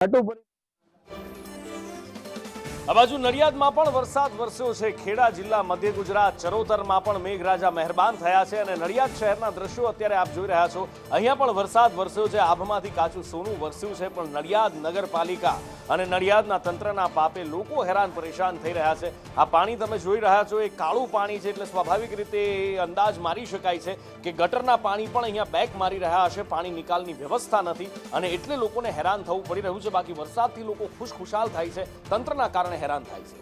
આ બાજુ નડિયાદમાં પણ વરસાદ વરસ્યો છે। ખેડા જિલ્લા, મધ્ય ગુજરાત, ચરોતરમાં પણ મેઘરાજા મહેરબાન થયા છે અને નડિયાદ શહેરના દ્રશ્યો અત્યારે આપ જોઈ રહ્યા છો। અહીંયા પણ વરસાદ વરસ્યો છે, આભમાંથી કાચું સોનું વરસ્યું છે, પણ નડિયાદ નગરપાલિકા અને નડિયાદના તંત્રના પાપે લોકો હેરાન પરેશાન થઈ રહ્યા છે। આ પાણી તમે જોઈ રહ્યા છો, એ કાળું પાણી છે, એટલે સ્વાભાવિક રીતે અંદાજ મારી શકાય છે કે ગટરના પાણી પણ અહીંયા બેક મારી રહ્યા હશે। પાણી નિકાલની વ્યવસ્થા નથી અને એટલે લોકોને હેરાન થવું પડી રહ્યું છે। બાકી વરસાદથી લોકો ખુશખુશાલ થાય છે, તંત્રના કારણે હેરાન થાય છે।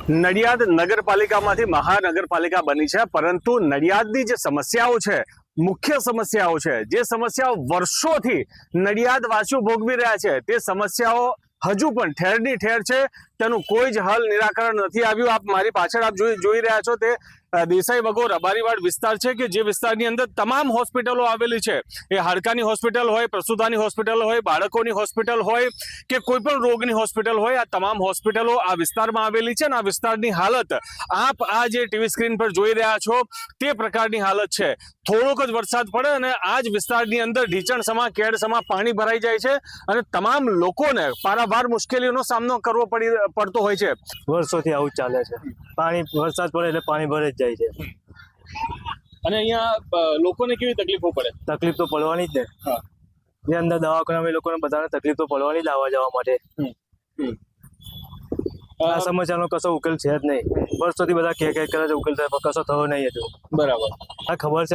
નડિયાદ નગરપાલિકામાંથી મહાનગરપાલિકા બની છે, પરંતુ નડિયાદની જે સમસ્યાઓ છે, મુખ્ય સમસ્યાઓ છે, જે સમસ્યાઓ વર્ષોથી નડિયાદવાસીઓ ભોગવી રહ્યા છે, તે સમસ્યાઓ હજુ પણ ઠેરની ઠેર છે। તેનું કોઈ જ હલ નિરાકરણ નથી આવ્યું। આપ મારી પાછળ આપ જોઈ રહ્યા છો તે દેસાઈ વગોર રબારીવાડ વિસ્તાર છે કે જે વિસ્તારની અંદર તમામ હોસ્પિટલો આવેલી છે। એ હાડકાની હોસ્પિટલ હોય, પ્રસૂતાની હોસ્પિટલ હોય, બાળકોની હોસ્પિટલ હોય કે કોઈ પણ રોગની હોસ્પિટલ હોય, આ તમામ હોસ્પિટલો આ વિસ્તારમાં આવેલી છે અને આ વિસ્તારની હાલત આપ આ જે ટીવી સ્ક્રીન પર જોઈ રહ્યા છો તે પ્રકારની હાલત છે। થોડોક જ વરસાદ પડે અને આ જ વિસ્તારની અંદર ઢીચણસમા કેડસમા પાણી ભરાઈ જાય છે અને તમામ લોકોને પારાવાર મુશ્કેલીઓનો સામનો કરવો પડતો હોય છે। વર્ષોથી આવું ચાલે છે। પાણી વરસાદ પડે એટલે પાણી ભરાઈ જ જાય છે અને અહીંયા લોકોને કેવી તકલીફો પડે? તકલીફ તો પડવાની જ ને। જે અંદર દવાખાના એ લોકોને બધાને તકલીફ તો પડવાની જ આવવા જવા માટે। આ સમસ્યાનો કશો ઉકેલ છે જ નહીં। વર્ષોથી બધા કે કરે છે ઉકેલ થાય, પણ કશો થયો નહીં હજુ। બરાબર, આ ખબર છે।